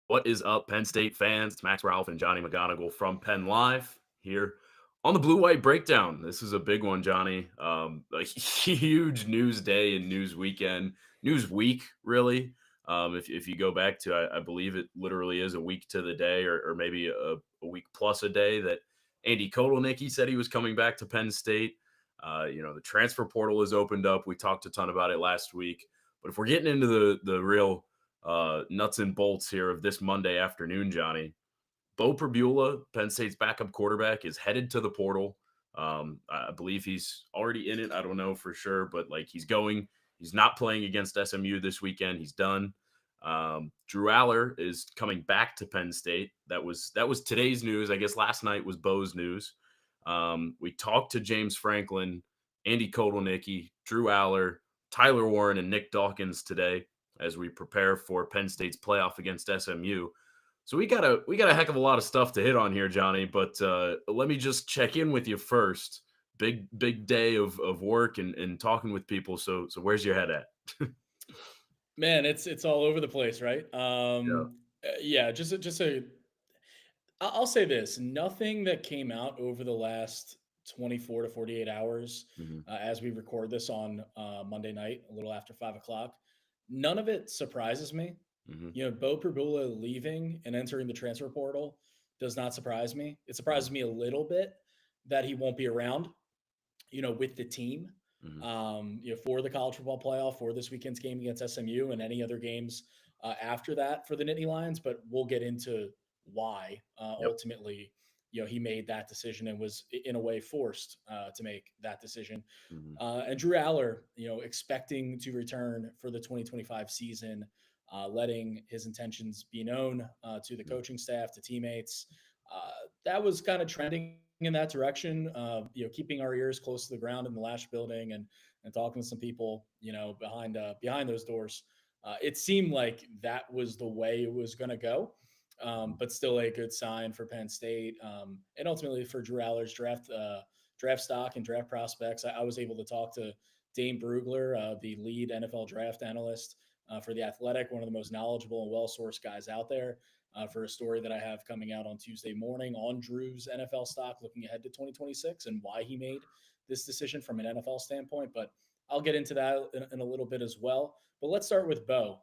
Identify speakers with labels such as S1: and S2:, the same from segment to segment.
S1: What is up, Penn State fans? It's Max Ralph and Johnny McGonigal from Penn Live here on the Blue White Breakdown. This is a big one, Johnny. A huge news day and news weekend, news week, really. If you go back to, I believe it literally is a week to the day, or maybe a week plus a day that Andy Kotelnicki said he was coming back to Penn State. The transfer portal has opened up. We talked a ton about it last week. But if we're getting into the real nuts and bolts here of this Monday afternoon, Johnny. Bo Prabula, Penn State's backup quarterback, is headed to the portal. I believe he's already in it. I don't know for sure, but like he's going. He's not playing against SMU this weekend. He's done. Drew Aller is coming back to Penn State. That was today's news. I guess last night was Bo's news. We talked to James Franklin, Andy Kotelnicki, Drew Aller, Tyler Warren, and Nick Dawkins today as we prepare for Penn State's playoff against SMU. So we got a heck of a lot of stuff to hit on here, Johnny. But let me just check in with you first. Big day of work and talking with people. So where's your head at?
S2: Man, it's all over the place, right?
S1: Yeah.
S2: Yeah, just a. I'll say this: nothing that came out over the last 24 to 48 hours,
S1: Hmm.
S2: as we record this on Monday night, a little after 5 o'clock. None of it surprises me.
S1: Hmm.
S2: Bo Prabula leaving and entering the transfer portal does not surprise me. It surprises me a little bit that he won't be around, with the team,
S1: Hmm.
S2: for the college football playoff, for this weekend's game against SMU, and any other games after that for the Nittany Lions. But we'll get into why
S1: Yep.
S2: ultimately, he made that decision and was in a way forced to make that decision.
S1: Hmm.
S2: And Drew Aller, expecting to return for the 2025 season, letting his intentions be known to the coaching staff, to teammates. That was kind of trending in that direction. Keeping our ears close to the ground in the Lash building and talking to some people, behind those doors. It seemed like that was the way it was going to go. But still a good sign for Penn State, and ultimately for Drew Aller's draft stock and draft prospects. I was able to talk to Dane Brugler, the lead NFL draft analyst for The Athletic, one of the most knowledgeable and well sourced guys out there, for a story that I have coming out on Tuesday morning on Drew's NFL stock, looking ahead to 2026 and why he made this decision from an NFL standpoint. But I'll get into that in a little bit as well. But let's start with Bo,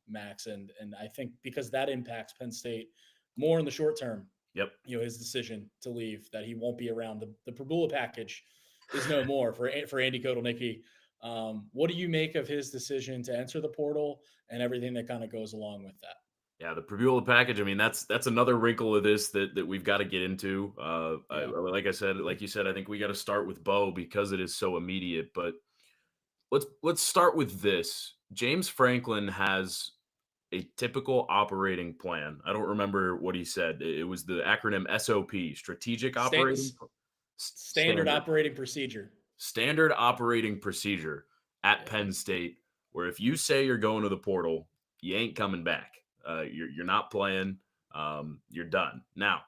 S2: Max, and I think because that impacts Penn State more in the short term,
S1: Yep.
S2: his decision to leave, that he won't be around. The Prabula package is no more for Andy Kotelnicki. What do you make of his decision to enter the portal and everything that kind of goes along with that?
S1: Yeah, the Prabula package. I mean, that's another wrinkle of this that we've got to get into.
S2: Yeah.
S1: Like I said, like you said, I think we got to start with Bo because it is so immediate. But let's start with this. James Franklin has a typical operating plan. I don't remember what he said. It was the acronym SOP, Strategic
S2: Sta-
S1: Operating
S2: standard
S1: Standard.
S2: operating procedure.
S1: Standard operating procedure at
S2: Yeah.
S1: Penn State, where if you say you're going to the portal, you ain't coming back. You're not playing. You're done. Now,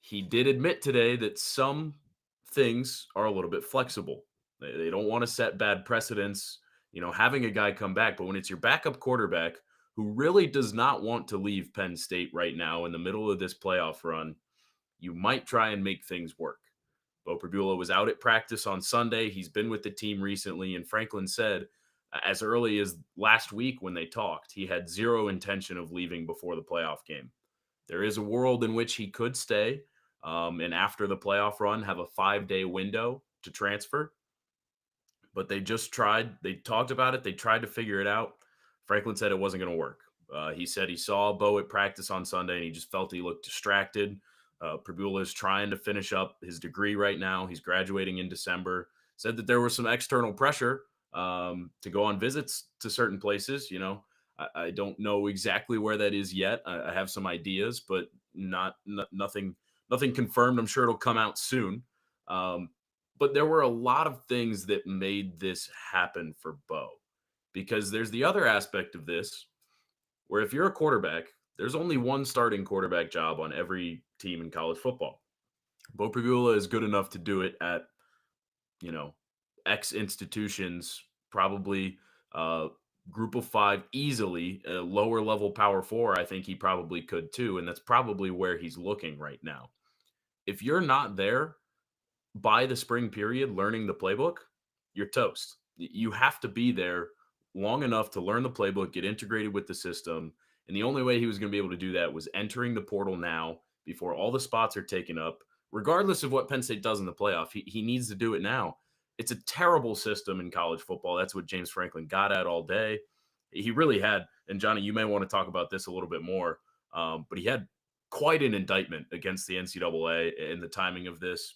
S1: he did admit today that some things are a little bit flexible. They don't want to set bad precedents, having a guy come back. But when it's your backup quarterback who really does not want to leave Penn State right now in the middle of this playoff run, you might try and make things work. Bo Prabula was out at practice on Sunday. He's been with the team recently, and Franklin said as early as last week when they talked, he had zero intention of leaving before the playoff game. There is a world in which he could stay, and after the playoff run, have a 5-day window to transfer. But they just tried. They talked about it. They tried to figure it out. Franklin said it wasn't going to work. He said he saw Bo at practice on Sunday, and he just felt he looked distracted. Prabula is trying to finish up his degree right now. He's graduating in December. Said that there was some external pressure to go on visits to certain places. I don't know exactly where that is yet. I have some ideas, but nothing confirmed. I'm sure it'll come out soon. Um, but there were a lot of things that made this happen for Bo, because there's the other aspect of this where if you're a quarterback, there's only one starting quarterback job on every team in college football. Bo Prabula is good enough to do it at, you know, X institutions, probably uh, Group of five easily, lower level power four. I think he probably could too, and that's probably where he's looking right now. If you're not there by the spring period learning the playbook, you're toast. You have to be there long enough to learn the playbook, get integrated with the system. And the only way he was going to be able to do that was entering the portal now before all the spots are taken up, regardless of what Penn State does in the playoff. He needs to do it now. It's a terrible system in college football. That's what James Franklin got at all day. He really had, and Johnny, you may want to talk about this a little bit more, but he had quite an indictment against the NCAA in the timing of this,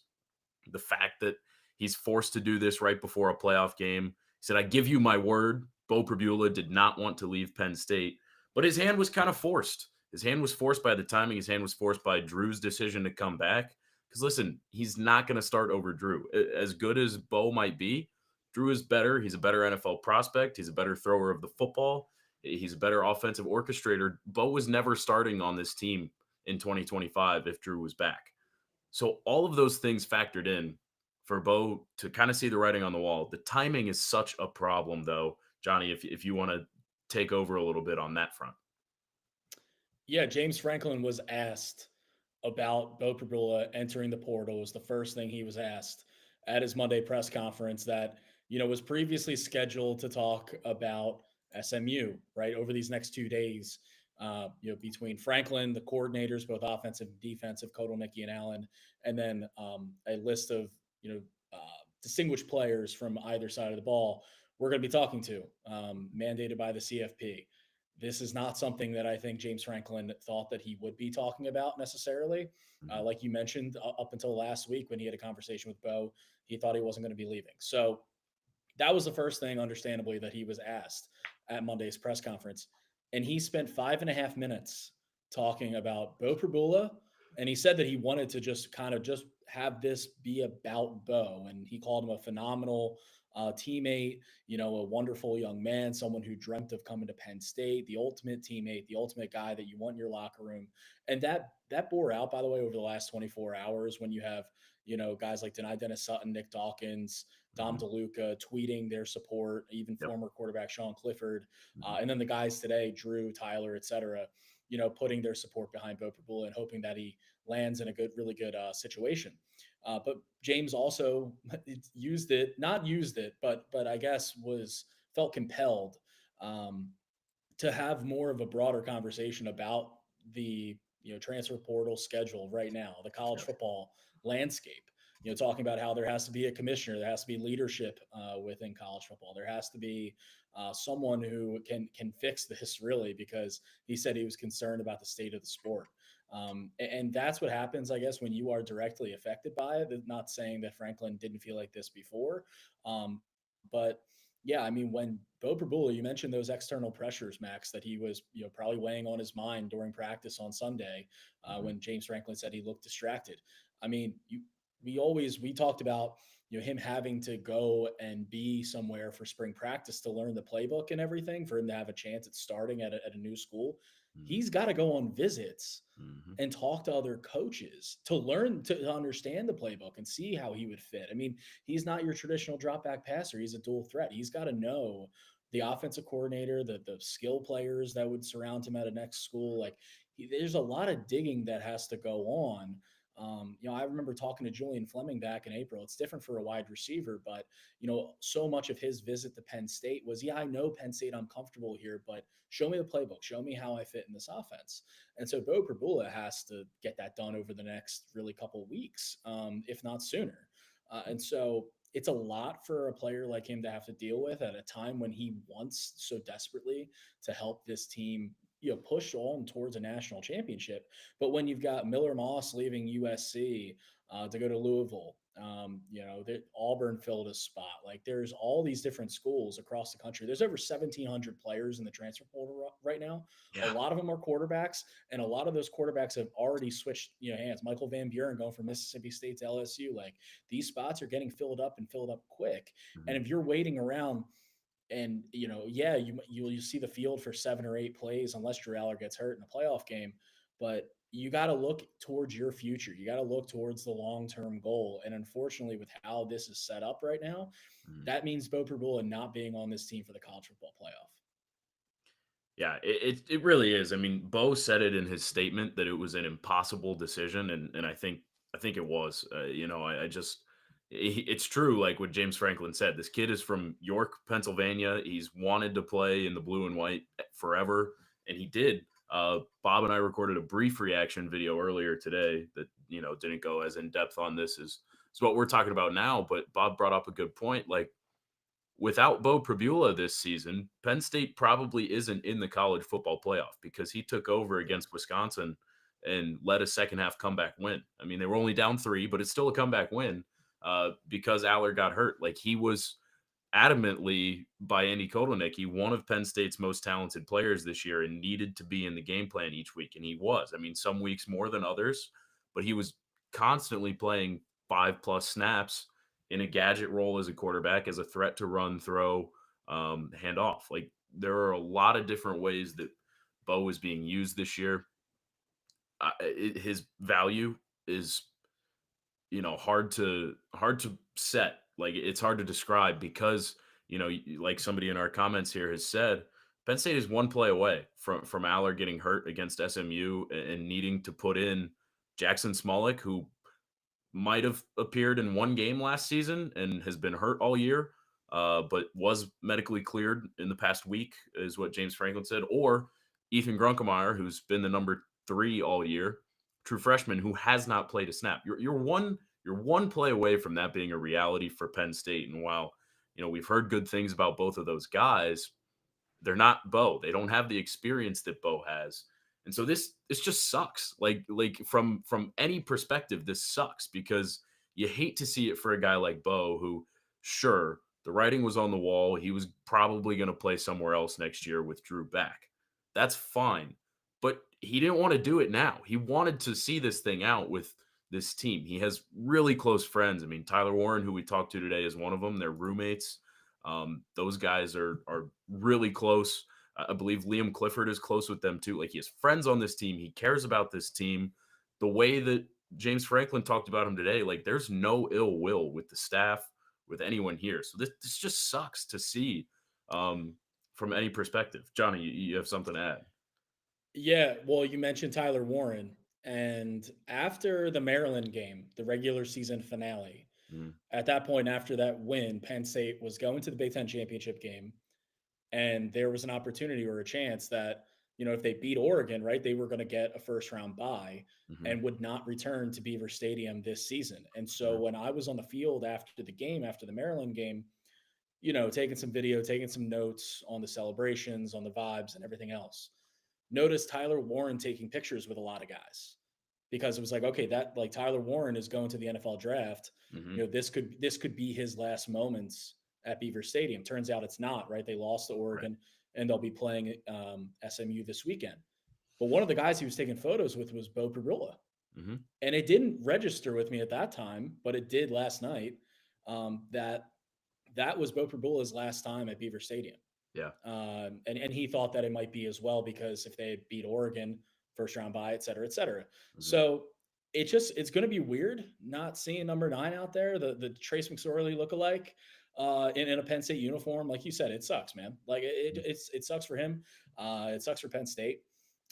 S1: the fact that he's forced to do this right before a playoff game. He said, I give you my word, Bo Prabula did not want to leave Penn State, but his hand was kind of forced. His hand was forced by the timing. His hand was forced by Drew's decision to come back. Because listen, he's not going to start over Drew. As good as Bo might be, Drew is better. He's a better NFL prospect. He's a better thrower of the football. He's a better offensive orchestrator. Bo was never starting on this team in 2025 if Drew was back. So all of those things factored in for Bo to kind of see the writing on the wall. The timing is such a problem, though, Johnny. If you want to take over a little bit on that front.
S2: Yeah, James Franklin was asked about Bo Prabula entering the portal. Was the first thing he was asked at his Monday press conference that, was previously scheduled to talk about SMU, right, over these next 2 days, between Franklin, the coordinators, both offensive and defensive, Kotelnicki and Allen, and then a list of, uh, distinguished players from either side of the ball we're going to be talking to, mandated by the CFP. This is not something that I think James Franklin thought that he would be talking about necessarily.
S1: Mhm.
S2: Like you mentioned, up until last week when he had a conversation with Bo, he thought he wasn't going to be leaving. So that was the first thing, understandably, that he was asked at Monday's press conference. And he spent 5.5 minutes talking about Bo Prabula. And he said that he wanted to just kind of just have this be about Bo. And he called him a phenomenal teammate, a wonderful young man, someone who dreamt of coming to Penn State, the ultimate teammate, the ultimate guy that you want in your locker room. And that bore out, by the way, over the last 24 hours when you have, guys like Denai Dennis Sutton, Nick Dawkins, Dom
S1: Mhm.
S2: DeLuca tweeting their support, even
S1: Yep.
S2: former quarterback Sean Clifford,
S1: Mhm.
S2: and then the guys today, Drew, Tyler, et cetera, putting their support behind Bo Prabula and hoping that he lands in a really good situation. But James also used it, not used it, but I guess was felt compelled um, to have more of a broader conversation about the transfer portal schedule right now, the college
S1: Yep.
S2: football landscape. Talking about how there has to be a commissioner, there has to be leadership within college football, there has to be someone who can fix this really, because he said he was concerned about the state of the sport. And that's what happens, I guess, when you are directly affected by it. Not saying that Franklin didn't feel like this before, but yeah, I mean, when Bo Prabula, you mentioned those external pressures, Max, that he was, probably weighing on his mind during practice on Sunday,
S1: Mhm.
S2: when James Franklin said he looked distracted. I mean, we talked about, him having to go and be somewhere for spring practice to learn the playbook and everything for him to have a chance at starting at a new school.
S1: Mhm.
S2: He's got to go on visits
S1: Mhm.
S2: and talk to other coaches to learn to understand the playbook and see how he would fit. I mean, he's not your traditional drop back passer. He's a dual threat. He's got to know the offensive coordinator, the skill players that would surround him at a next school. Like there's a lot of digging that has to go on. I remember talking to Julian Fleming back in April. It's different for a wide receiver, but so much of his visit to Penn State was, yeah, I know Penn State, I'm comfortable here, but show me the playbook, show me how I fit in this offense. And so Bo Prabula has to get that done over the next really couple of weeks, if not sooner. And so it's a lot for a player like him to have to deal with at a time when he wants so desperately to help this team, push on towards a national championship. But when you've got Miller Moss leaving USC to go to Louisville, that Auburn filled a spot. Like there's all these different schools across the country. There's over 1,700 players in the transfer portal right now. A
S1: Yeah.
S2: lot of them are quarterbacks, and a lot of those quarterbacks have already switched, hands. Michael Van Buren going from Mississippi State to LSU. Like these spots are getting filled up and filled up quick. And
S1: Mhm.
S2: if you're waiting around and yeah, you see the field for 7 or 8 plays unless Drew Aller gets hurt in a playoff game, but you got to look towards your future. You got to look towards the long term goal. And unfortunately, with how this is set up right now,
S1: Mhm.
S2: that means Bo Prabula not being on this team for the college football playoff.
S1: Yeah, it really is. I mean, Bo said it in his statement that it was an impossible decision, and I think it was. I just it's true. Like what James Franklin said, this kid is from York, Pennsylvania. He's wanted to play in the blue and white forever, and he did. Bob and I recorded a brief reaction video earlier today that didn't go as in depth on this as what we're talking about now. But Bob brought up a good point. Like without Bo Prabula this season, Penn State probably isn't in the college football playoff because he took over against Wisconsin and led a second half comeback win. I mean, they were only down 3, but it's still a comeback win because Aller got hurt. Like he was adamantly by Andy Kotelnicki, one of Penn State's most talented players this year and needed to be in the game plan each week. And he was. I mean, some weeks more than others, but he was constantly playing 5+ snaps in a gadget role as a quarterback, as a threat to run, throw, hand off. Like there are a lot of different ways that Bo is being used this year. His value is hard to set. Like it's hard to describe because like somebody in our comments here has said, Penn State is one play away from Aller getting hurt against SMU and needing to put in Jackson Smolik, who might have appeared in one game last season and has been hurt all year, but was medically cleared in the past week, is what James Franklin said. Or Ethan Grunkemeyer, who's been the number 3 all year, true freshman who has not played a snap. You're one play away from that being a reality for Penn State. And while we've heard good things about both of those guys, they're not Bo. They don't have the experience that Bo has. And so this just sucks. Like from any perspective, this sucks because you hate to see it for a guy like Bo who, sure, the writing was on the wall. He was probably going to play somewhere else next year with Drew back. That's fine. But he didn't want to do it now. He wanted to see this thing out with this team. He has really close friends. I mean, Tyler Warren, who we talked to today, is one of them. They're roommates. Those guys are really close. I believe Liam Clifford is close with them too. Like he has friends on this team. He cares about this team. The way that James Franklin talked about him today, like there's no ill will with the staff, with anyone here. So this just sucks to see from any perspective. Johnny, you have something to add?
S2: Yeah, well, you mentioned Tyler Warren, and after the Maryland game, the regular season finale,
S1: Mhm,
S2: at that point, after that win, Penn State was going to the Big Ten championship game, and there was an opportunity or a chance that if they beat Oregon, right, they were going to get a first round bye
S1: mhm,
S2: and would not return to Beaver Stadium this season. And so
S1: mhm,
S2: when I was on the field after the game, after the Maryland game, taking some video, taking some notes on the celebrations, on the vibes, and everything else, noticed Tyler Warren taking pictures with a lot of guys because it was like, okay, that like Tyler Warren is going to the NFL draft.
S1: mhm.
S2: This could be his last moments at Beaver Stadium. Turns out it's not, right? They lost to
S1: Right.
S2: Oregon and they'll be playing SMU this weekend. But one of the guys he was taking photos with was Bo Prula.
S1: Mhm.
S2: And it didn't register with me at that time, but it did last night. That was Bo Prabula's last time at Beaver Stadium.
S1: Yeah.
S2: And he thought that it might be as well because if they beat Oregon first round bye, et cetera, et cetera.
S1: Mhm.
S2: So it's going to be weird not seeing number 9 out there, the Trace McSorley lookalike in a Penn State uniform. Like you said, it sucks, man. Like
S1: Mhm.
S2: it sucks for him. It sucks for Penn State.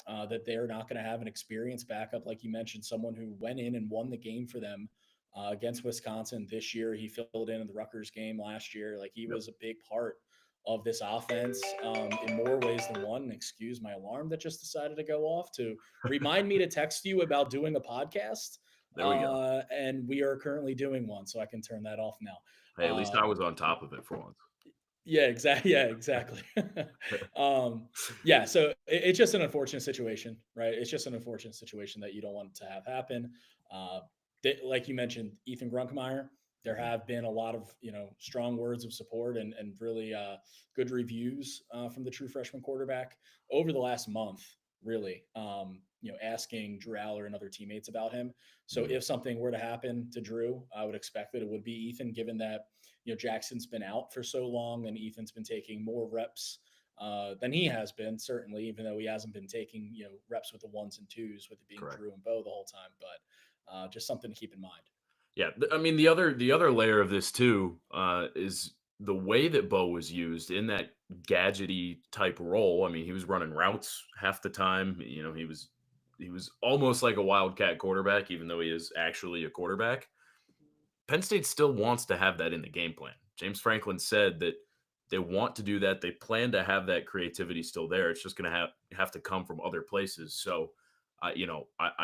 S2: That they're not going to have an experienced backup, like you mentioned, someone who went in and won the game for them against Wisconsin this year. He filled in the Rutgers game last year. Like he
S1: Yep.
S2: was a big part of this offense in more ways than one. And excuse my alarm that just decided to go off to remind me to text you about doing a podcast.
S1: There we go.
S2: And we are currently doing one, so I can turn that off now.
S1: Hey, at least I
S2: Um,
S1: was on top of it for once.
S2: yeah, exactly. Yeah, exactly. um, yeah, so it's just an unfortunate situation, right? It's just an unfortunate situation that you don't want to have happen. Uh, like you mentioned, Ethan Grunkemeyer, there
S1: Mhm.
S2: have been a lot of strong words of support and really good reviews from the true freshman quarterback over the last month. Really, asking Drew Aller and other teammates about him. So
S1: Mhm.
S2: if something were to happen to Drew, I would expect that it would be Ethan, given that Jackson's been out for so long and Ethan's been taking more reps than he has been, certainly, even though he hasn't been taking reps with the ones and twos with it being
S1: Correct.
S2: Drew and Bo the whole time. But just something to keep in mind.
S1: Yeah, I mean the other layer of this too is the way that Bo was used in that gadgety type role, I mean, he was running routes half the time. He was almost like a wildcat quarterback, even though he is actually a quarterback. Penn State still wants to have that in the game plan. James Franklin said that they want to do that. They plan to have that creativity still there. It's just going to have to come from other places. So, I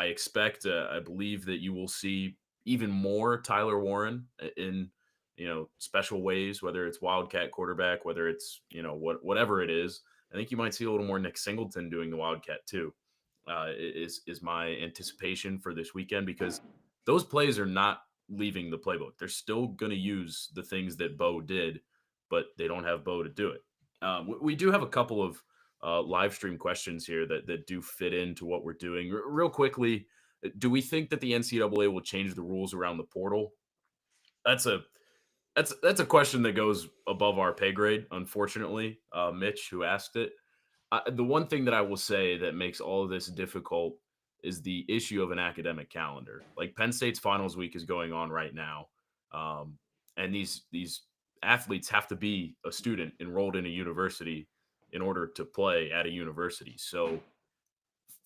S1: expect, I believe that you will see even more Tyler Warren in special ways, whether it's wildcat quarterback, whether it's whatever it is. I think you might see a little more Nick Singleton doing the wildcat too. Is my anticipation for this weekend because those plays are not leaving the playbook. They're still going to use the things that Bo did, but they don't have Bo to do it. We do have a couple of live stream questions here that do fit into what we're doing. Real quickly, do we think that the NCAA will change the rules around the portal? That's a that's a question that goes above our pay grade. Unfortunately, Mitch, who asked it, the one thing that I will say that makes all of this difficult is the issue of an academic calendar. Like Penn State's finals week is going on right now, and these athletes have to be a student enrolled in a university in order to play at a university. So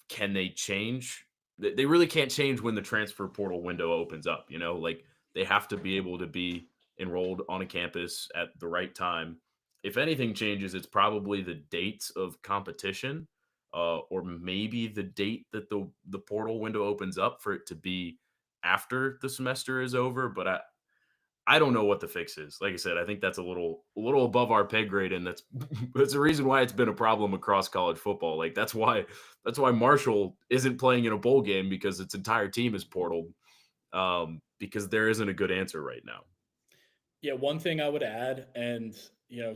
S1: can they change? They really can't change when the transfer portal window opens up. Like they have to be able to be enrolled on a campus at the right time. If anything changes, it's probably the dates of competition, or maybe the date that the portal window opens up for it to be after the semester is over. But I don't know what the fix is. Like I said, I think that's a little above our pay grade, and that's the reason why it's been a problem across college football. Like that's why Marshall isn't playing in a bowl game because its entire team is portal. Because there isn't a good answer right now.
S2: Yeah, one thing I would add, and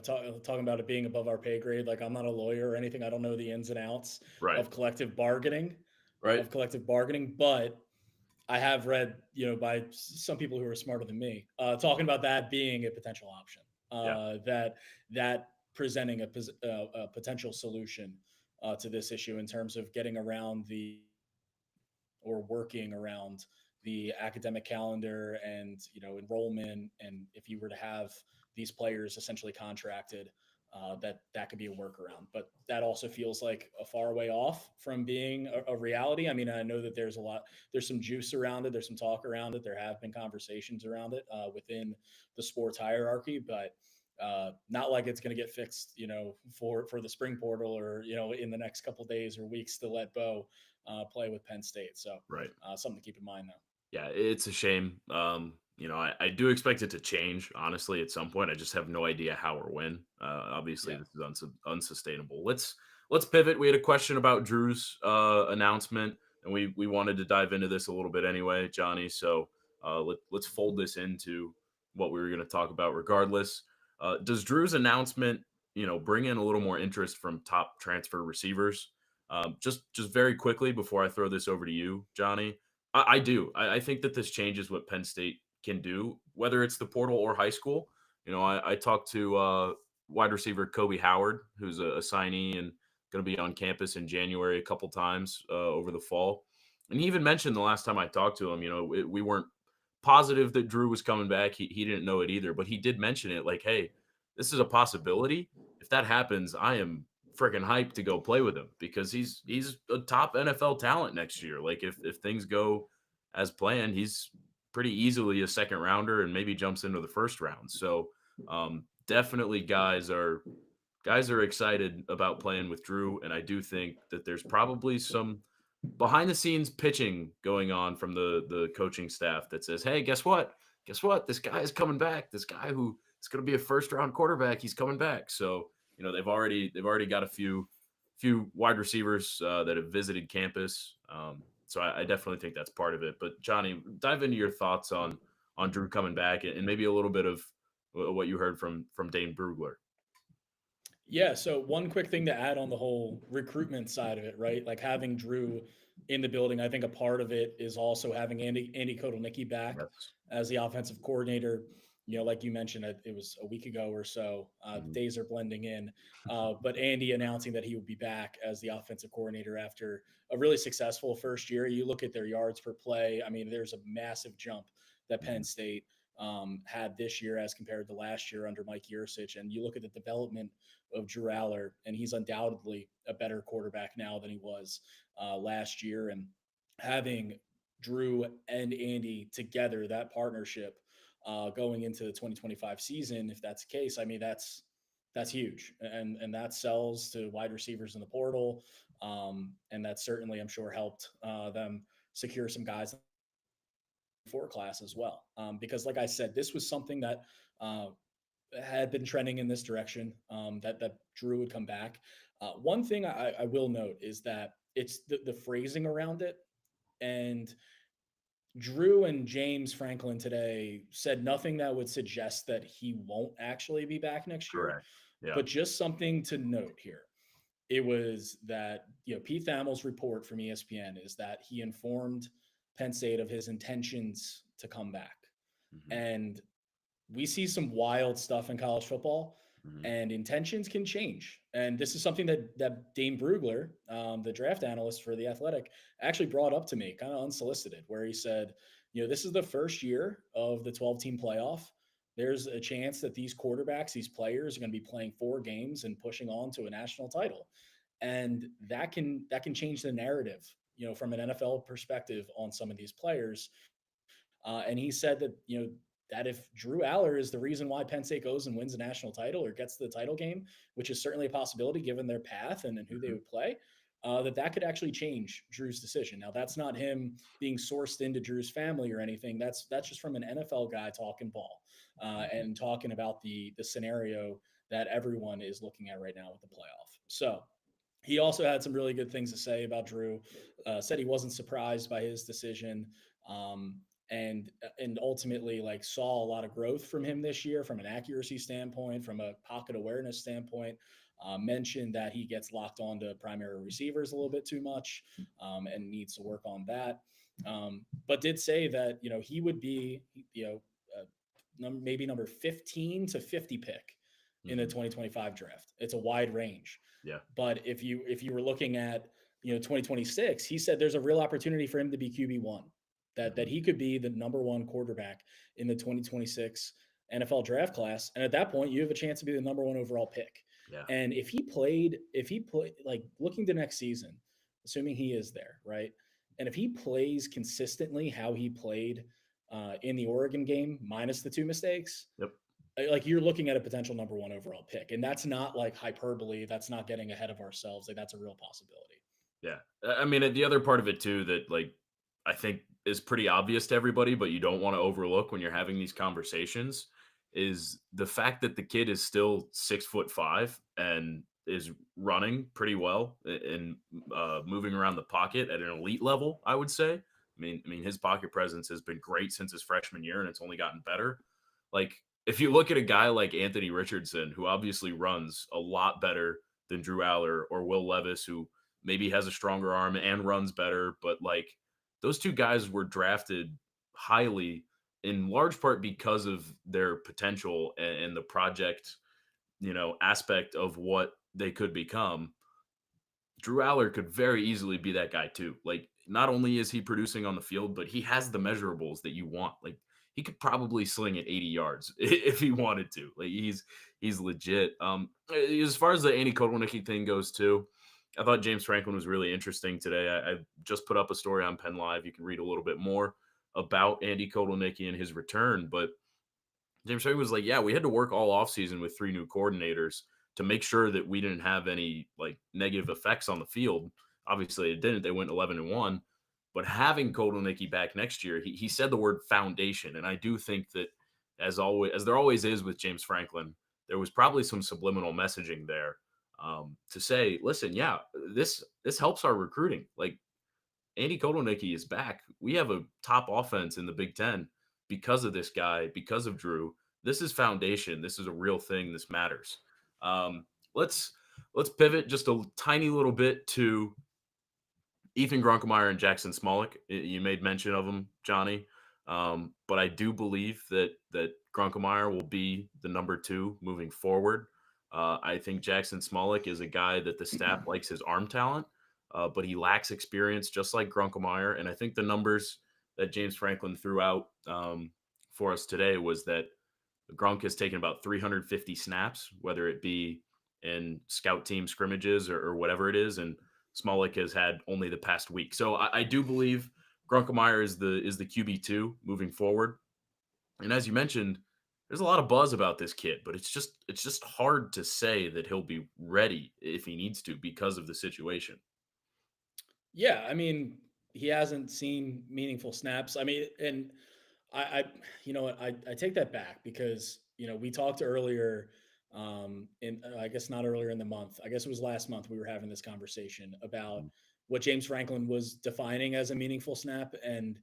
S2: talking about it being above our pay grade, like I'm not a lawyer or anything. I don't know the ins and outs
S1: Right.
S2: of collective bargaining,
S1: Right.
S2: but I have read, by some people who are smarter than me, talking about that being a potential option,
S1: Yeah.
S2: that presenting a potential solution to this issue in terms of getting around the or working around the academic calendar and enrollment, and if you were to have these players essentially contracted, that could be a workaround, but that also feels like a far way off from being a reality. I mean, I know that there's some juice around it, there's some talk around it, there have been conversations around it within the sports hierarchy, but not like it's going to get fixed, for the spring portal, or in the next couple days or weeks to let Bo play with Penn State. So
S1: Right.
S2: something to keep in mind, though.
S1: Yeah, it's a shame. I do expect it to change, honestly, at some point. I just have no idea how or when. Obviously,
S2: Yeah.
S1: this is unsustainable. Let's pivot. We had a question about Drew's announcement, and we wanted to dive into this a little bit anyway, Johnny. So let's fold this into what we were going to talk about, regardless. Does Drew's announcement, bring in a little more interest from top transfer receivers? Just very quickly before I throw this over to you, Johnny. I do. I think that this changes what Penn State can do, whether it's the portal or high school. I talked to wide receiver Kobe Howard, who's a signee and going to be on campus in January a couple times over the fall. And he even mentioned the last time I talked to him, we weren't positive that Drew was coming back. He didn't know it either, but he did mention it like, hey, this is a possibility. If that happens, I am freaking hyped to go play with him because he's a top NFL talent next year. Like if things go as planned, he's pretty easily a second rounder and maybe jumps into the first round. So definitely guys are excited about playing with Drew, and I do think that there's probably some behind the scenes pitching going on from the coaching staff that says, "Hey, guess what? Guess what? This guy is coming back. This guy who is going to be a first round quarterback, he's coming back." So they've already got a few wide receivers that have visited campus. So I definitely think that's part of it. But Johnny, dive into your thoughts on Drew coming back and maybe a little bit of what you heard from Dane Brugler.
S2: Yeah. So one quick thing to add on the whole recruitment side of it, right? Like having Drew in the building, I think a part of it is also having Andy Kotelnicki back
S1: Yes.
S2: as the offensive coordinator. Like you mentioned, it was a week ago or so.
S1: Mhm.
S2: Days are blending in, but Andy announcing that he would be back as the offensive coordinator after a really successful first year. You look at their yards per play. I mean, there's a massive jump that Penn
S1: Mhm.
S2: State had this year as compared to last year under Mike Yurcich. And you look at the development of Drew Aller, and he's undoubtedly a better quarterback now than he was last year. And having Drew and Andy together, that partnership going into the 2025 season, if that's the case, I mean, that's huge, and that sells to wide receivers in the portal, and that certainly, I'm sure, helped them secure some guys in the four class as well. Because, like I said, this was something that uh, had been trending in this direction. That Drew would come back. One thing I will note is that it's the phrasing around it, and Drew and James Franklin today said nothing that would suggest that he won't actually be back next year,
S1: Correct. Yeah.
S2: but just something to note here. It was that, Pete Thamel's report from ESPN is that he informed Penn State of his intentions to come back.
S1: Hmm.
S2: And we see some wild stuff in college football,
S1: Hmm.
S2: and intentions can change. And this is something that Dane Brugler, the draft analyst for the Athletic, actually brought up to me, kind of unsolicited, where he said, this is the first year of the 12-team playoff. There's a chance that these quarterbacks, these players, are going to be playing 4 games and pushing on to a national title, and that can change the narrative, from an NFL perspective on some of these players. And he said that, that if Drew Aller is the reason why Penn State goes and wins a national title or gets to the title game, which is certainly a possibility given their path and who they
S1: Hmm.
S2: would play, that could actually change Drew's decision. Now, that's not him being sourced into Drew's family or anything. That's just from an NFL guy talking ball
S1: Hmm.
S2: and talking about the scenario that everyone is looking at right now with the playoff. So he also had some really good things to say about Drew. Said he wasn't surprised by his decision, um, and ultimately like saw a lot of growth from him this year from an accuracy standpoint, from a pocket awareness standpoint. Mentioned that he gets locked onto primary receivers a little bit too much, and needs to work on that. But did say that he would be maybe number 15 to 50 pick in the
S1: Hmm.
S2: 2025 draft. It's a wide range.
S1: Yeah.
S2: But if you were looking at 2026, he said there's a real opportunity for him to be QB1, that
S1: Hmm.
S2: he could be the number one quarterback in the 2026 NFL draft class, and at that point you have a chance to be the number one overall pick.
S1: Yeah.
S2: And if he played like looking to next season, assuming he is there, right? And if he plays consistently how he played in the Oregon game, minus the 2 mistakes,
S1: Yep.
S2: like you're looking at a potential number one overall pick, and that's not like hyperbole. That's not getting ahead of ourselves. Like that's a real possibility.
S1: Yeah. I mean, the other part of it too that I think is pretty obvious to everybody, but you don't want to overlook when you're having these conversations is the fact that the kid is still 6'5" and is running pretty well and moving around the pocket at an elite level. I would say. I mean, his pocket presence has been great since his freshman year, and it's only gotten better. Like, if you look at a guy like Anthony Richardson, who obviously runs a lot better than Drew Aller or Will Levis, who maybe has a stronger arm and runs better, but like those two guys were drafted highly in large part because of their potential and the project, aspect of what they could become. Drew Aller could very easily be that guy too. Like, not only is he producing on the field, but he has the measurables that you want. Like, he could probably sling it 80 yards if he wanted to. Like, he's legit. As far as the Andy Kotelnicki thing goes too, I thought James Franklin was really interesting today. I just put up a story on Penn Live. You can read a little bit more about Andy Kotelnicki and his return, but James Franklin was like, yeah, we had to work all offseason with 3 new coordinators to make sure that we didn't have any like negative effects on the field. Obviously, it didn't. They went 11-1. But having Kotelnicki back next year, he said the word foundation. And I do think that as there always is with James Franklin, there was probably some subliminal messaging there to say, listen, yeah, this helps our recruiting. Like, Andy Kotelnicki is back. We have a top offense in the Big Ten because of this guy, because of Drew. This is foundation. This is a real thing. This matters. Um, let's let's pivot just a tiny little bit to Ethan Grunkemeyer and Jackson Smolik. You made mention of them, Johnny, but I do believe that Grunkemeyer will be the number 2 moving forward. I think Jackson Smolik is a guy that the staff likes his arm talent, but he lacks experience, just like Grunkemeyer. And I think the numbers that James Franklin threw out for us today was that Gronk has taken about 350 snaps, whether it be in scout team scrimmages or whatever it is, and Smolik has had only the past week. So I do believe Grunkemeyer is the QB2 moving forward. And as you mentioned, there's a lot of buzz about this kid, but it's just hard to say that he'll be ready if he needs to because of the situation.
S2: Yeah, I mean, he hasn't seen meaningful snaps. I mean, and I you know what, I take that back because we talked earlier, in I guess not earlier in the month. I guess it was last month we were having this conversation about
S1: Mhm.
S2: what James Franklin was defining as a meaningful snap, and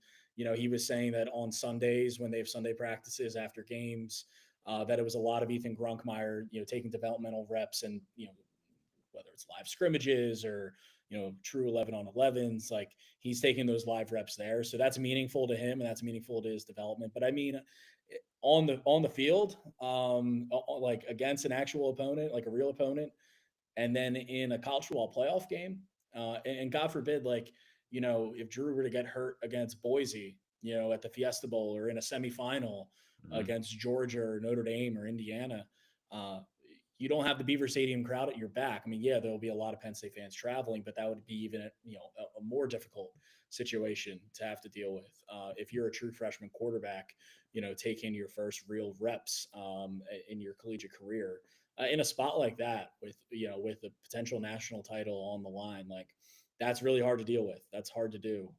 S2: he was saying that on Sundays when they have Sunday practices after games, that it was a lot of Ethan Grunkmeyer, taking developmental reps and whether it's live scrimmages or true 11 on 11s, like he's taking those live reps there, so that's meaningful to him and that's meaningful to his development. But I mean, on the field, like against an actual opponent, like a real opponent, and then in a college football playoff game, and God forbid, like if Drew were to get hurt against Boise, at the Fiesta Bowl or in a semifinal
S1: Mhm.
S2: against Georgia or Notre Dame or Indiana, uh, you don't have the Beaver Stadium crowd at your back. I mean, yeah, there will be a lot of Penn State fans traveling, but that would be even a more difficult situation to have to deal with if you're a true freshman quarterback, taking your first real reps in your collegiate career in a spot like that with a potential national title on the line. Like that's really hard to deal with. That's hard to do.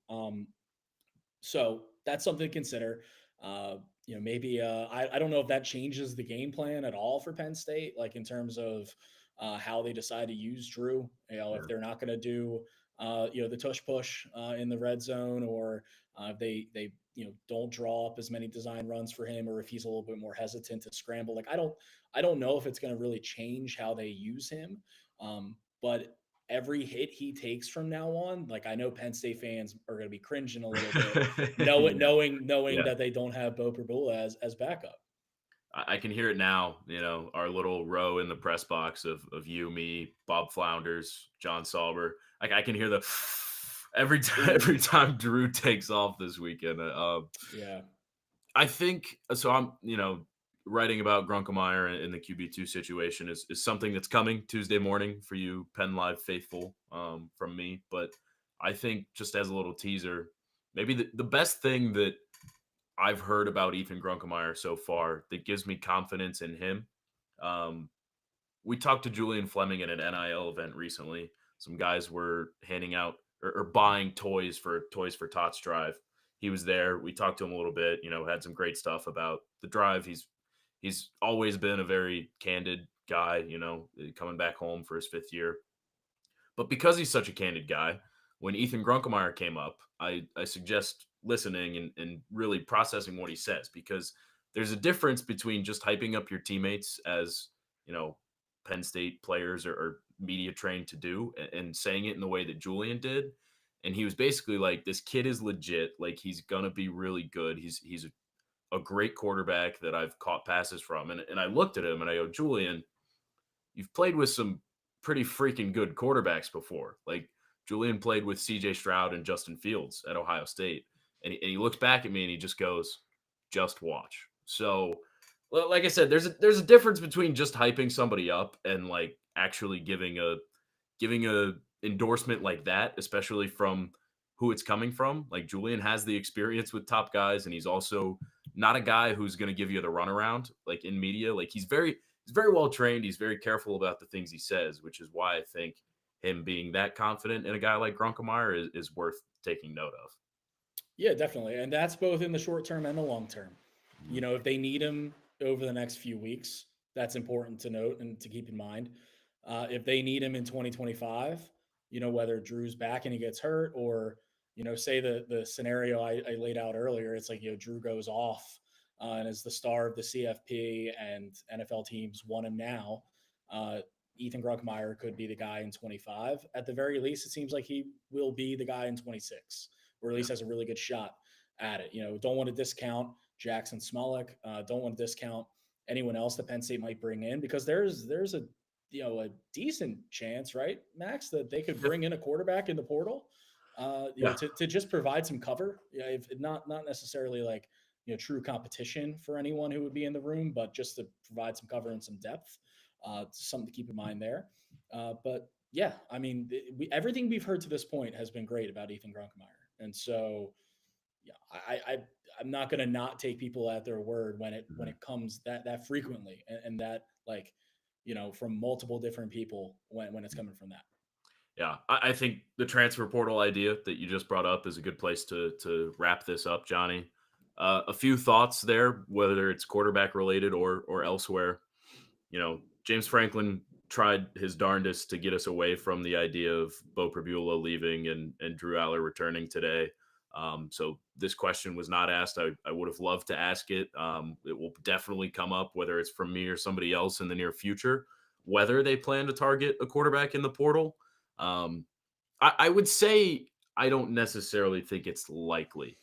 S2: So that's something to consider. Maybe I don't know if that changes the game plan at all for Penn State, like in terms of how they decide to use Drew. If
S1: Yeah.
S2: they're not going to do the tush push in the red zone, or if they don't draw up as many design runs for him, or if he's a little bit more hesitant to scramble. Like I don't know if it's going to really change how they use him. But every hit he takes from now on, like I know Penn State fans are going to be cringing a little bit,
S1: Yeah.
S2: knowing
S1: Yeah.
S2: that they don't have Bo Prabula as backup.
S1: I can hear it now. Our little row in the press box of you, me, Bob Flounders, John Sauber. I can hear the every time
S2: Ooh,
S1: every time Drew takes off this weekend.
S2: yeah,
S1: I think so. I'm writing about Grunkemeyer and the QB2 situation is something that's coming Tuesday morning for you Penn Live faithful from me. But I think just as a little teaser, maybe the best thing that I've heard about Ethan Grunkemeyer so far that gives me confidence in him. Um, we talked to Julian Fleming at an NIL event recently. Some guys were handing out or buying Toys for Tots Drive. He was there. We talked to him a little bit. Had some great stuff about the drive. He's always been a very candid guy. Coming back home for his fifth year, but because he's such a candid guy, when Ethan Grunkemeyer came up, I suggest listening and really processing what he says because there's a difference between just hyping up your teammates as, you know, Penn State players or media trained to do and saying it in the way that Julian did. And he was basically like, this kid is legit. Like he's gonna be really good. He's a great quarterback that I've caught passes from. And I looked at him and I go, Julian, you've played with some pretty freaking good quarterbacks before. Like Julian played with CJ Stroud and Justin Fields at Ohio State. And he looks back at me and he just goes, just watch. So, like I said, there's a difference between just hyping somebody up and like actually giving a endorsement like that, especially from who it's coming from. Like Julian has the experience with top guys, and he's also not a guy who's going to give you the runaround like in media. Like he's very well trained. He's very careful about the things he says, which is why I think him being that confident in a guy like Grunkemeyer is worth taking note of.
S2: yeah, definitely, and that's both in the short term and the long term.
S1: Mhm.
S2: If they need him over the next few weeks, that's important to note and to keep in mind. If they need him in 2025, whether Drew's back and he gets hurt, or say the scenario I laid out earlier, it's like Drew goes off and is the star of the CFP, and NFL teams want him now. Uh, Ethan Grunkmeyer could be the guy in 25. At the very least, it seems like he will be the guy in 26, or at
S1: Yeah.
S2: least has a really good shot at it. Don't want to discount Jackson Smolik. Don't want to discount anyone else that Penn State might bring in, because there's a decent chance, right, Max, that they could
S1: Yep.
S2: bring in a quarterback in the portal,
S1: Yeah.
S2: to just provide some cover. Yeah, if not necessarily like true competition for anyone who would be in the room, but just to provide some cover and some depth. Something to keep in mind there. But yeah, I mean, everything we've heard to this point has been great about Ethan Grunkemeyer, and so yeah, I'm not going to not take people at their word when
S1: Mhm.
S2: it comes that frequently, and that, like, from multiple different people when it's coming from that.
S1: Yeah, I think the transfer portal idea that you just brought up is a good place to wrap this up, Johnny. A few thoughts there, whether it's quarterback related or elsewhere. James Franklin tried his darndest to get us away from the idea of Bo Prabula leaving and Drew Aller returning today. So this question was not asked. I would have loved to ask it. It will definitely come up, whether it's from me or somebody else in the near future, whether they plan to target a quarterback in the portal. Um, I would say I don't necessarily think it's likely,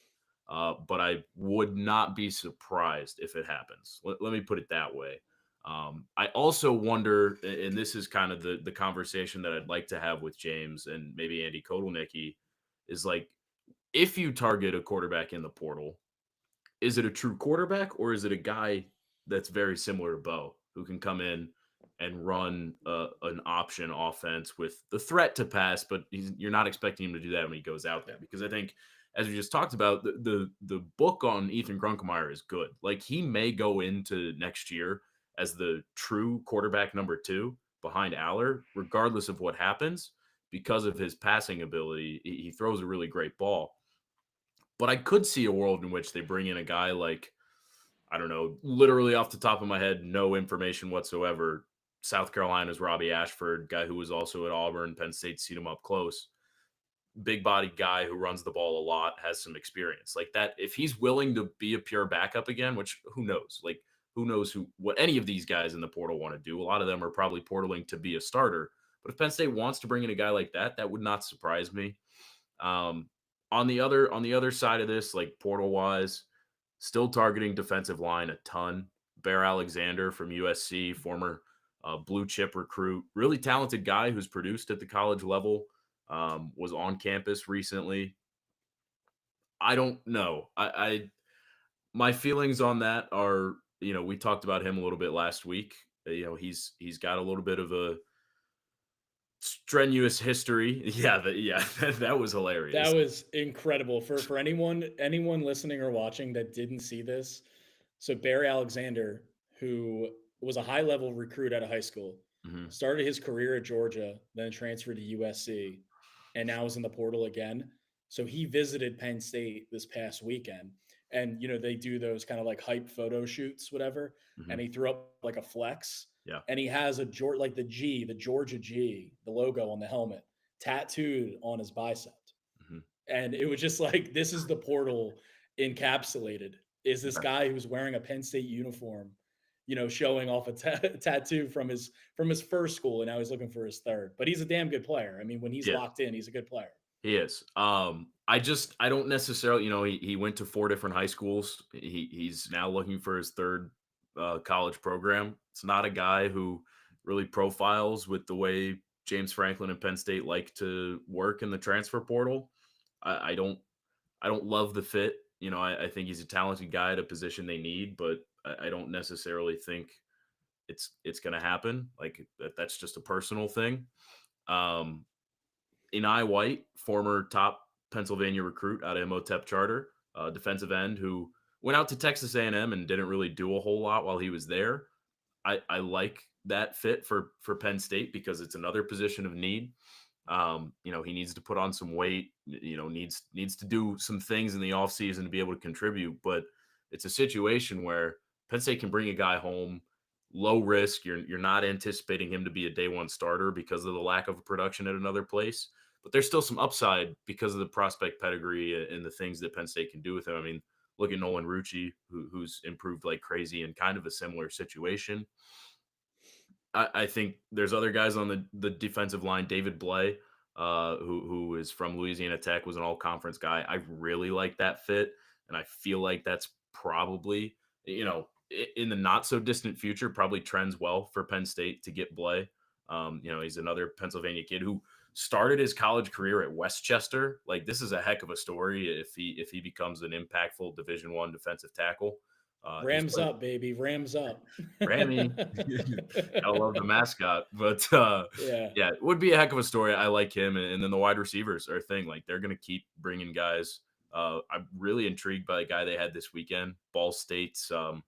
S1: but I would not be surprised if it happens. Let me put it that way. I also wonder, and this is kind of the conversation that I'd like to have with James and maybe Andy Kotelnicki, is like, if you target a quarterback in the portal, is it a true quarterback or is it a guy that's very similar to Bo who can come in and run an option offense with the threat to pass, but you're not expecting him to do that when he goes out
S2: Yeah.
S1: there? Because I think, as we just talked about, the book on Ethan Grunkemeyer is good. Like, he may go into next year as the true quarterback number two behind Aller, regardless of what happens, because of his passing ability. He throws a really great ball. But I could see a world in which they bring in a guy like, I don't know, literally off the top of my head, no information whatsoever. South Carolina's Robbie Ashford, guy who was also at Auburn, Penn State's seen him up close. Big bodied guy who runs the ball a lot, has some experience. Like that, if he's willing to be a pure backup again, which who knows? Like, who knows what any of these guys in the portal want to do? A lot of them are probably portaling to be a starter. But if Penn State wants to bring in a guy like that, that would not surprise me. Um, on the other side of this, like portal wise, still targeting defensive line a ton. Bear Alexander from USC, former blue chip recruit, really talented guy who's produced at the college level, was on campus recently. I don't know. I my feelings on that are, we talked about him a little bit last week. He's got a little bit of a strenuous history. Yeah, that was
S2: That
S1: hilarious.
S2: was incredible for anyone listening or watching that didn't see this. So Barry Alexander, who was a high level recruit out of high school,
S1: Mhm.
S2: started his career at Georgia, then transferred to USC, and now is in the portal again. So he visited Penn State this past weekend, and they do those kind of like hype photo shoots, whatever. And
S1: Mhm.
S2: he threw up like a flex,
S1: Yeah.
S2: and he has like the Georgia G, the logo on the helmet, tattooed on his bicep.
S1: Mhm.
S2: And it was just like, this is the portal encapsulated. Is this
S1: Yeah.
S2: guy who's wearing a Penn State uniform, showing off a tattoo from his first school, and now he's looking for his third. But he's a damn good player. I mean, when he's
S1: Yeah.
S2: locked in, he's a good player.
S1: He is. I don't necessarily, he went to 4 different high schools. He's now looking for his third college program. It's not a guy who really profiles with the way James Franklin and Penn State like to work in the transfer portal. I don't love the fit. I think he's a talented guy at a position they need, but I don't necessarily think it's going to happen. Like that's just a personal thing. Um, Enai White, former top Pennsylvania recruit out of Imhotep Charter, defensive end who went out to Texas A&M and didn't really do a whole lot while he was there. I like that fit for Penn State because it's another position of need. He needs to put on some weight, needs to do some things in the offseason to be able to contribute. But it's a situation where Penn State can bring a guy home, low risk. You're not anticipating him to be a day one starter because of the lack of production at another place. But there's still some upside because of the prospect pedigree and the things that Penn State can do with him. I mean, look at Nolan Rucci, who's improved like crazy in kind of a similar situation. I think there's other guys on the defensive line. David Blay, who is from Louisiana Tech, was an all conference guy. I really like that fit, and I feel like that's probably, in the not so distant future, probably trends well for Penn State to get Blay. He's another Pennsylvania kid who started his college career at Westchester. Like this is a heck of a story if he becomes an impactful Division One defensive tackle. He's
S2: Rams
S1: played
S2: up, baby. Rams up.
S1: Grammy. Gotta love the mascot, but
S2: Yeah.
S1: yeah, it would be a heck of a story. I like him, and then the wide receivers are a thing. Like they're gonna keep bringing guys. I'm really intrigued by the guy they had this weekend, Ball State's. Oh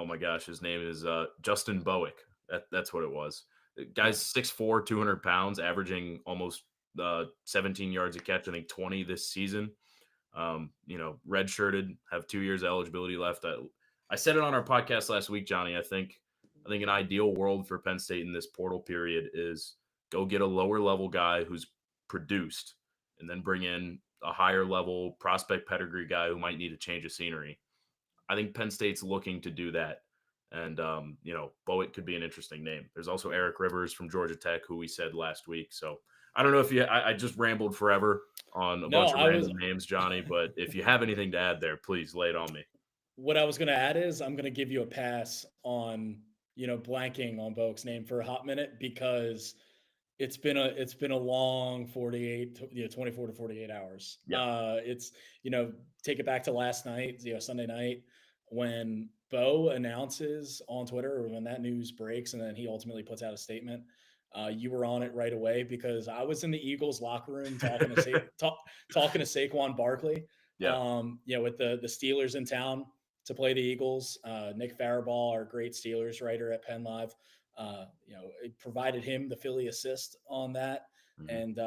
S1: my gosh, his name is Justin Bowick. That's what it was. The
S2: Yeah.
S1: guy's 6'4", 200 pounds, averaging almost 17 yards a catch. I think 20 this season. Redshirted, have 2 years eligibility left. I said it on our podcast last week, Johnny. I think an ideal world for Penn State in this portal period is go get a lower level guy who's produced, and then bring in a higher level prospect pedigree guy who might need a change of scenery. I think Penn State's looking to do that. And, Bowick could be an interesting name. There's also Eric Rivers from Georgia Tech, who we said last week. So I don't know if I just rambled forever on a
S2: No,
S1: bunch of
S2: I was
S1: random names, Johnny, but if you have anything to add there, please lay it on me.
S2: what I was going to add is I'm going to give you a pass on, blanking on Boke's name for a hot minute because it's been a long 48 24 to 48 hours.
S1: Yeah.
S2: It's take it back to last night, Sunday night when Bo announces on Twitter or when that news breaks and then he ultimately puts out a statement. You were on it right away because I was in the Eagles locker room talking to Saquon Barkley.
S1: Yeah.
S2: With the Steelers in town to play the Eagles. Nick Faraball, our great Steelers writer at Penn Live, it provided him the Philly assist on that.
S1: Mhm.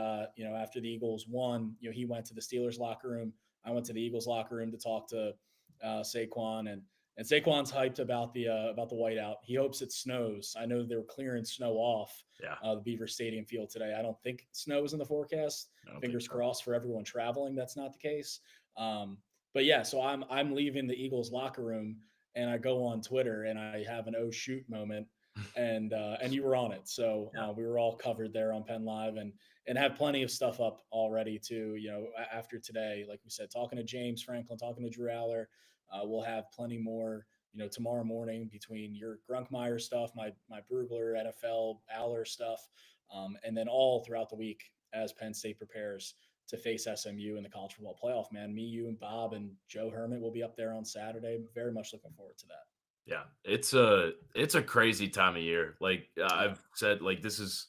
S2: And after the Eagles won, he went to the Steelers locker room. I went to the Eagles locker room to talk to Saquon, and Saquon's hyped about the whiteout. He hopes it snows. I know they were clearing snow off
S1: Yeah.
S2: the Beaver Stadium field today. I don't think snow is in the forecast.
S1: I don't think
S2: Fingers
S1: so.
S2: crossed for everyone traveling. That's not the case. But yeah, so I'm leaving the Eagles locker room and I go on Twitter and I have an oh shoot moment and you were on it. So
S1: Yeah.
S2: we were all covered there on Penn Live and have plenty of stuff up already too. After today, like we said, talking to James Franklin, talking to Drew Aller, we'll have plenty more. Tomorrow morning between your Grunkemeyer stuff, my Brugler NFL Aller stuff, and then all throughout the week as Penn State prepares to face SMU in the college football playoff. Man, me, you, and Bob and Joe Herman will be up there on Saturday. Very much looking forward to that.
S1: Yeah, it's a crazy time of year. Like
S2: Yeah.
S1: I've said, like this is,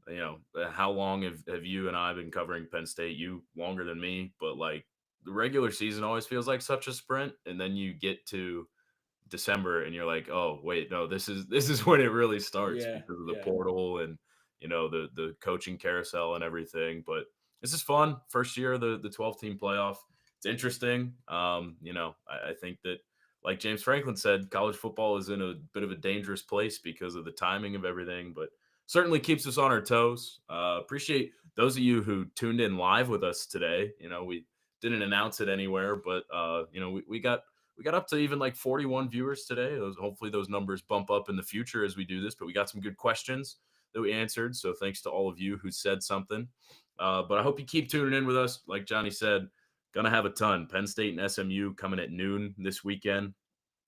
S1: how long have you and I been covering Penn State? You longer than me, but like the regular season always feels like such a sprint, and then you get to December and you're like, oh wait, no, this is when it really starts
S2: Yeah.
S1: because of the
S2: Yeah.
S1: portal and the coaching carousel and everything. But this is fun. First year of the 12 team playoff. It's interesting. I think that like James Franklin said, college football is in a bit of a dangerous place because of the timing of everything, but certainly keeps us on our toes. Appreciate those of you who tuned in live with us today. We didn't announce it anywhere, but we got up to even like 41 viewers today. Hopefully those numbers bump up in the future as we do this, but we got some good questions that we answered. So thanks to all of you who said something. But I hope you keep tuning in with us. Like Johnny said, gonna have a ton. Penn State and SMU coming at noon this weekend.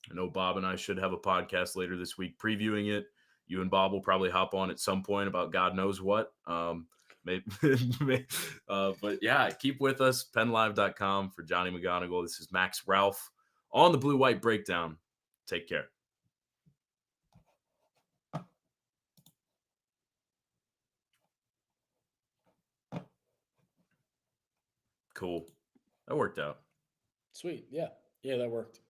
S1: I know Bob and I should have a podcast later this week previewing it. You and Bob will probably hop on at some point about God knows what. Maybe, but yeah, keep with us. PennLive.com for Johnny McGonigal. This is Max Ralph on the Blue White Breakdown. Take care. Cool. That worked out.
S2: Sweet. Yeah. Yeah, that worked.